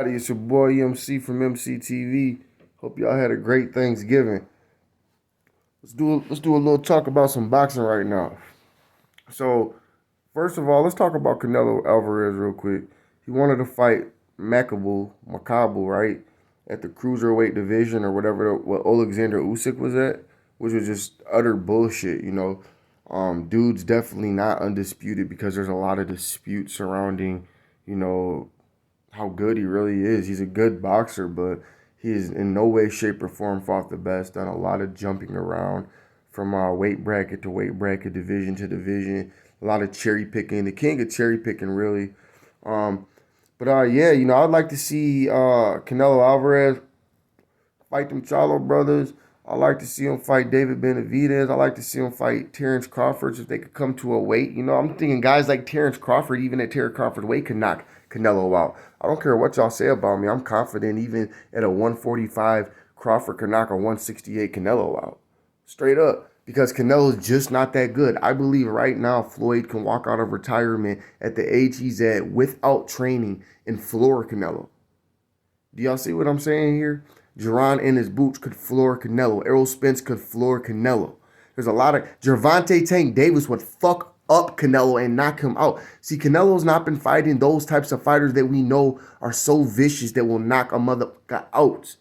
It's your boy MC from MCTV. Hope y'all had a great Thanksgiving. Let's do a little talk about some boxing right now. So first of all, let's talk about Canelo Alvarez real quick. He wanted to fight Macabul, right, at the cruiserweight division or whatever what Alexander Usyk was at, which was just utter bullshit. Dude's definitely not undisputed because there's a lot of dispute surrounding, you know, how good he really is. He's a good boxer, but he's in no way, shape, or form fought the best. Done a lot of jumping around from weight bracket to weight bracket, division to division. A lot of cherry picking. The king of cherry picking, really. Um, yeah, I'd like to see Canelo Alvarez fight them Charlo brothers. I like to see him fight David Benavidez. I like to see him fight Terrence Crawford if they could come to a weight. I'm thinking guys like Terrence Crawford, even at Terrence Crawford's weight, could knock Canelo out. I don't care what y'all say about me. I'm confident even at a 145, Crawford could knock a 168 Canelo out. Straight up. Because Canelo's just not that good. I believe right now Floyd can walk out of retirement at the age he's at without training and floor Canelo. Do y'all see what I'm saying here? Jerron in his boots could floor Canelo. Errol Spence could floor Canelo. There's a lot of Gervonta Tank Davis would fuck up Canelo and knock him out. See, Canelo's not been fighting those types of fighters that we know are so vicious that will knock a motherfucker out.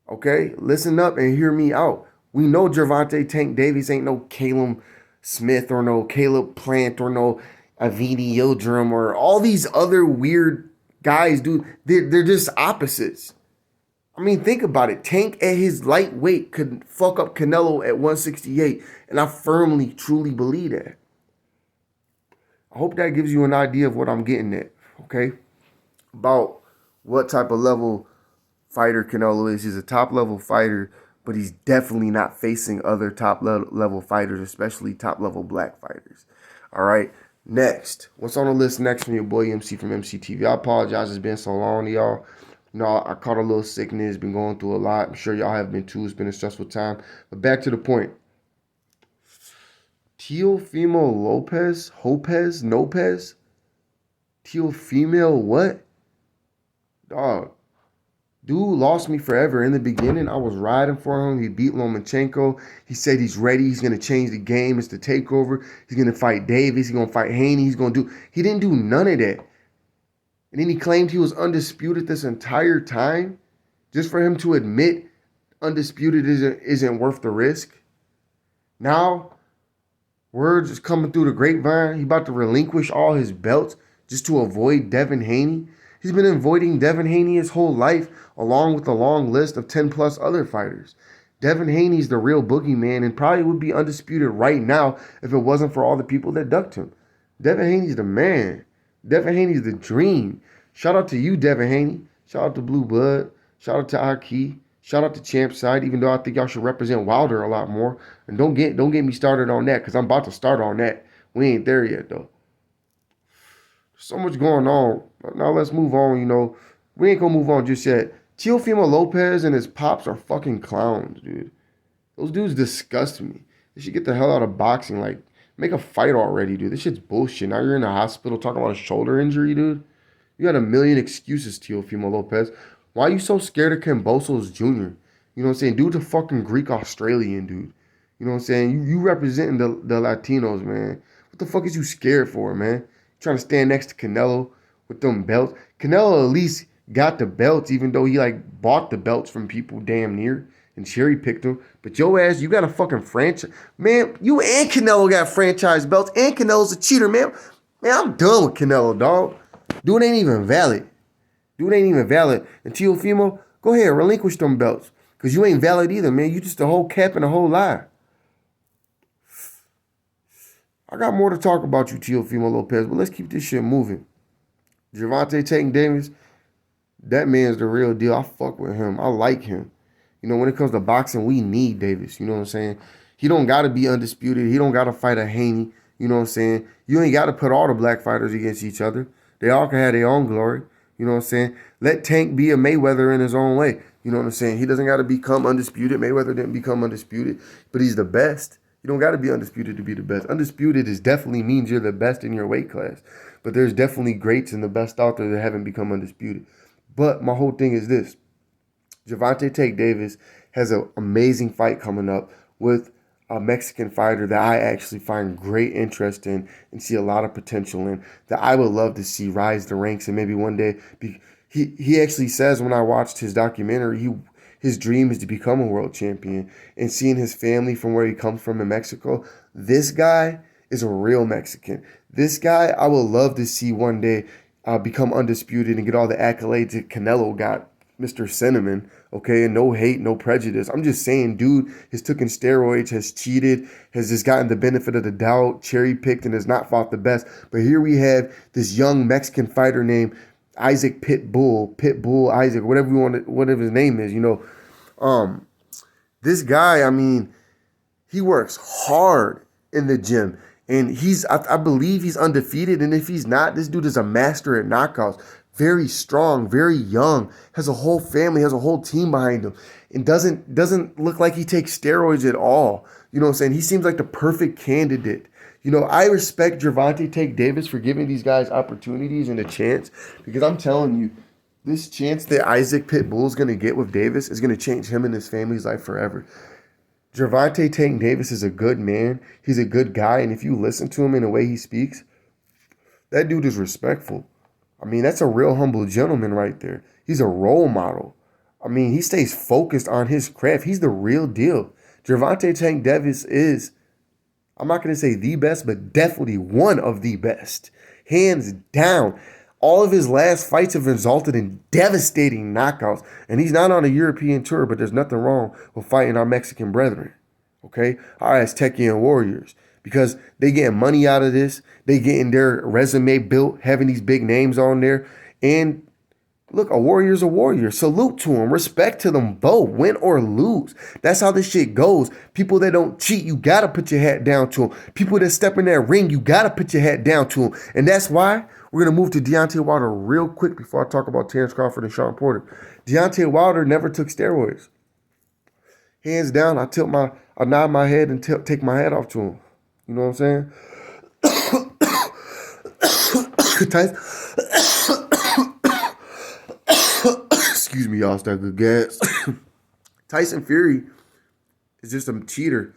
Okay? Listen up and hear me out. We know Gervonta Tank Davis ain't no Caleb Smith or no Caleb Plant or no Avini Yildirim or all these other weird guys, dude. They're just opposites. I mean, think about it. Tank at his lightweight could fuck up Canelo at 168, and I firmly, truly believe that. I hope that gives you an idea of what I'm getting at, okay? About what type of level fighter Canelo is. He's a top-level fighter, but he's definitely not facing other top-level fighters, especially top-level black fighters. All right? Next. What's on the list next from your boy MC from MCTV? I apologize. It's been so long to y'all. I caught a little sickness, been going through a lot. I'm sure y'all have been too. It's been a stressful time. But back to the point. Teofimo Lopez? Teofimo what? Dog. Dude lost me forever. In the beginning, I was riding for him. He beat Lomachenko. He said he's ready. He's going to change the game. It's the takeover. He's going to fight Davis. He's going to fight Haney. He didn't do none of that. And then he claimed he was undisputed this entire time just for him to admit undisputed isn't worth the risk. Now, word is coming through the grapevine. He about to relinquish all his belts just to avoid Devin Haney. He's been avoiding Devin Haney his whole life, along with a long list of 10 plus other fighters. Devin Haney's the real boogeyman and probably would be undisputed right now if it wasn't for all the people that ducked him. Devin Haney's the man. Devin Haney's the dream. Shout out to you, Devin Haney. Shout out to Blue Blood. Shout out to Aki. Shout out to Champ Side, even though I think y'all should represent Wilder a lot more. And don't get me started on that, because I'm about to start on that. We ain't there yet, though. So much going on. Now let's move on, We ain't gonna move on just yet. Teofimo Lopez and his pops are fucking clowns, dude. Those dudes disgust me. They should get the hell out of boxing. Like, make a fight already, dude. This shit's bullshit. Now you're in the hospital talking about a shoulder injury, dude. You got a million excuses, Teofimo Lopez. Why are you so scared of Kambosos Jr.? You know what I'm saying? Dude's a fucking Greek Australian, dude. You know what I'm saying? You representing the Latinos, man. What the fuck is you scared for, man? Trying to stand next to Canelo with them belts. Canelo at least got the belts, even though he bought the belts from people damn near and cherry picked them. But your ass, you got a fucking franchise. Man, you and Canelo got franchise belts, and Canelo's a cheater, man. Man, I'm done with Canelo, dog. Dude ain't even valid. And Teofimo, go ahead, relinquish them belts. Because you ain't valid either, man. You just a whole cap and a whole lie. I got more to talk about you, Teofimo Lopez, but let's keep this shit moving. Gervonta Tank Davis, that man's the real deal. I fuck with him. I like him. When it comes to boxing, we need Davis. You know what I'm saying? He don't got to be undisputed. He don't got to fight a Haney. You know what I'm saying? You ain't got to put all the black fighters against each other. They all can have their own glory. You know what I'm saying? Let Tank be a Mayweather in his own way. You know what I'm saying? He doesn't got to become undisputed. Mayweather didn't become undisputed, but he's the best. You don't got to be undisputed to be the best. Undisputed is definitely means you're the best in your weight class. But there's definitely greats and the best out there that haven't become undisputed. But my whole thing is this. Gervonta Tank Davis has an amazing fight coming up with a Mexican fighter that I actually find great interest in and see a lot of potential in, that I would love to see rise the ranks and maybe one day be. He actually says when I watched his documentary, his dream is to become a world champion. And seeing his family from where he comes from in Mexico, this guy is a real Mexican. This guy I would love to see one day become undisputed and get all the accolades that Canelo got, Mr. Cinnamon, okay, and no hate, no prejudice. I'm just saying, dude has taken steroids, has cheated, has just gotten the benefit of the doubt, cherry-picked, and has not fought the best. But here we have this young Mexican fighter named Isaac Pitbull Isaac, whatever his name is, this guy, I mean, he works hard in the gym. And I believe he's undefeated. And if he's not, this dude is a master at knockouts. Very strong, very young, has a whole family, has a whole team behind him, and doesn't look like he takes steroids at all. You know what I'm saying? He seems like the perfect candidate. I respect Gervonta Tank Davis for giving these guys opportunities and a chance, because I'm telling you, this chance that Isaac Pitbull is going to get with Davis is going to change him and his family's life forever. Gervonta Tank Davis is a good man. He's a good guy, and if you listen to him in the way he speaks, that dude is respectful. I mean, that's a real humble gentleman right there. He's a role model. I mean, he stays focused on his craft. He's the real deal. Gervonta Tank Davis is, I'm not going to say the best, but definitely one of the best. Hands down. All of his last fights have resulted in devastating knockouts. And he's not on a European tour, but there's nothing wrong with fighting our Mexican brethren. Okay? Our Aztecian warriors. Because they getting money out of this. They getting their resume built, having these big names on there. And look, a warrior's a warrior. Salute to them. Respect to them both. Win or lose. That's how this shit goes. People that don't cheat, you got to put your hat down to them. People that step in that ring, you got to put your hat down to them. And that's why we're going to move to Deontay Wilder real quick before I talk about Terrence Crawford and Sean Porter. Deontay Wilder never took steroids. Hands down, I nod my head and take my hat off to him. You know what I'm saying? Excuse me, y'all. Start good gas. Tyson Fury is just a cheater,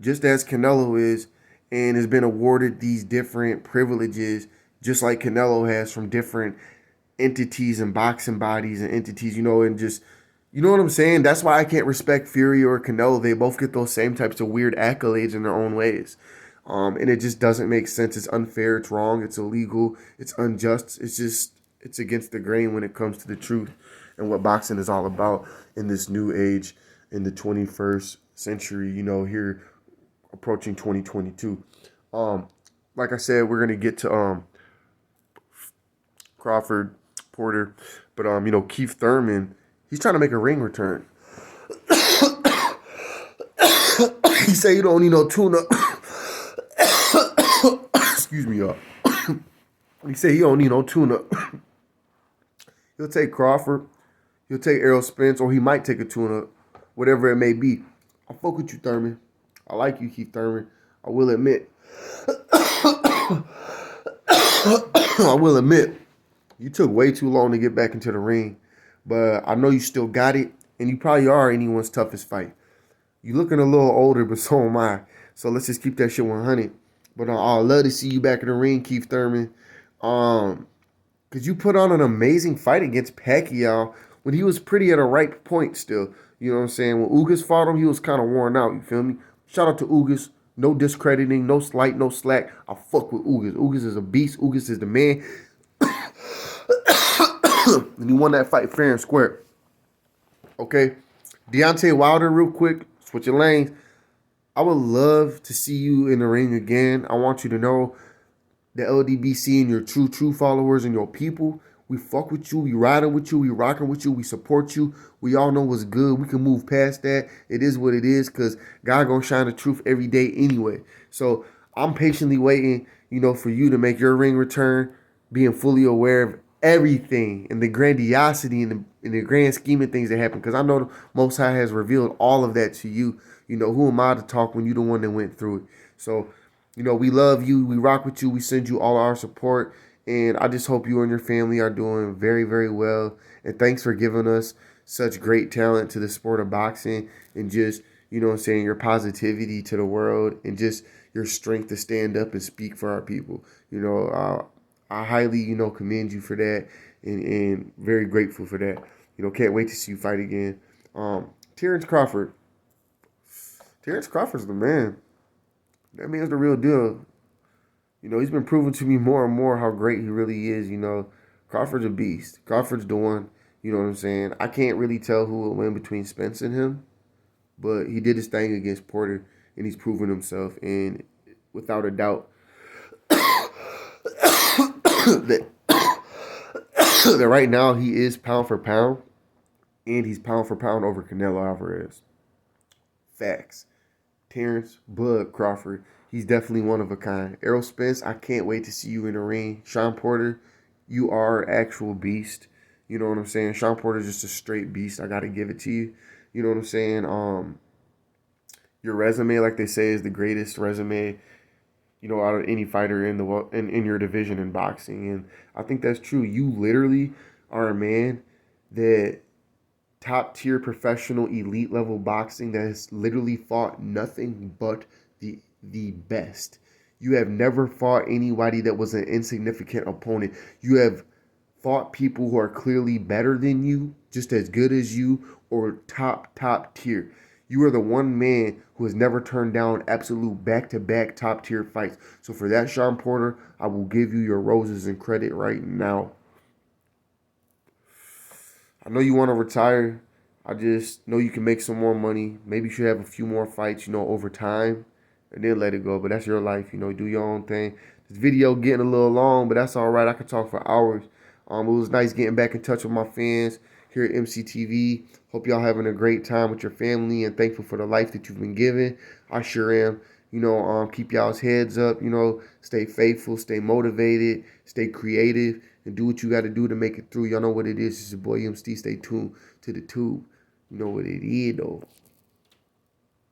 just as Canelo is, and has been awarded these different privileges, just like Canelo has from different entities and boxing bodies and entities, and just, you know what I'm saying? That's why I can't respect Fury or Canelo. They both get those same types of weird accolades in their own ways. And it just doesn't make sense. It's unfair. It's wrong. It's illegal. It's unjust. It's against the grain when it comes to the truth and what boxing is all about in this new age, in the 21st century, here approaching 2022. Like I said, we're going to get to Crawford, Porter, but, Keith Thurman, he's trying to make a ring return. He said you don't need no tune-up. Excuse me, y'all. He said he don't need no tune-up. He'll take Crawford. He'll take Errol Spence, or he might take a tune-up, whatever it may be. I fuck with you, Thurman. I like you, Keith Thurman. I will admit. You took way too long to get back into the ring. But I know you still got it, and you probably are anyone's toughest fight. You looking a little older, but so am I. So let's just keep that shit 100. But I'd love to see you back in the ring, Keith Thurman. Because you put on an amazing fight against Pacquiao when he was pretty at a ripe point still. You know what I'm saying? When Ugas fought him, he was kind of worn out. You feel me? Shout out to Ugas. No discrediting, no slight, no slack. I fuck with Ugas. Ugas is a beast. Ugas is the man. And he won that fight fair and square. Okay? Deontay Wilder, real quick. Switching lanes. I would love to see you in the ring again. I want you to know the LDBC and your true followers and your people, we fuck with you, we riding with you, we rocking with you, we support you. We all know what's good. We can move past that. It is what it is, because God gonna shine the truth every day anyway. So I'm patiently waiting, for you to make your ring return, being fully aware of everything and the grandiosity and the grand scheme of things that happen. Because I know the Most High has revealed all of that to you. You know, who am I to talk when you're the one that went through it? So, you know, we love you. We rock with you. We send you all our support. And I just hope you and your family are doing very, very well. And thanks for giving us such great talent to the sport of boxing and just, you know what I'm saying, your positivity to the world and just your strength to stand up and speak for our people. You know, I highly, you know, commend you for that and very grateful for that. You know, can't wait to see you fight again. Terrence Crawford. Terrence Crawford's the man. That man's the real deal. You know, he's been proving to me more and more how great he really is. You know, Crawford's a beast. Crawford's the one. You know what I'm saying? I can't really tell who will win between Spence and him, but he did his thing against Porter, and he's proven himself. And without a doubt, that, that right now he is pound for pound, and he's pound for pound over Canelo Alvarez. Facts. Terrence Bud Crawford, he's definitely one of a kind. Errol Spence, I can't wait to see you in the ring. Sean Porter, you are an actual beast. You know what I'm saying? Sean Porter's just a straight beast. I got to give it to you. You know what I'm saying? Your resume, like they say, is the greatest resume, you know, out of any fighter in the in your division in boxing. And I think that's true. You literally are a man that top tier professional elite level boxing that has literally fought nothing but the best. You have never fought anybody that was an insignificant opponent. You have fought people who are clearly better than you, just as good as you, or top tier. You are the one man who has never turned down absolute back-to-back top-tier fights. So for that, Sean Porter, I will give you your roses and credit right now. I know you want to retire. I just know you can make some more money. Maybe you should have a few more fights, you know, over time, and then let it go. But that's your life, you know. Do your own thing. This video getting a little long, but that's all right. I could talk for hours. It was nice getting back in touch with my fans here at MCTV. Hope y'all having a great time with your family and thankful for the life that you've been given. I sure am. You know, keep y'all's heads up. You know, stay faithful, stay motivated, stay creative, and do what you got to do to make it through. Y'all know what it is. It's your boy MC. Stay tuned to the tube. You know what it is, though.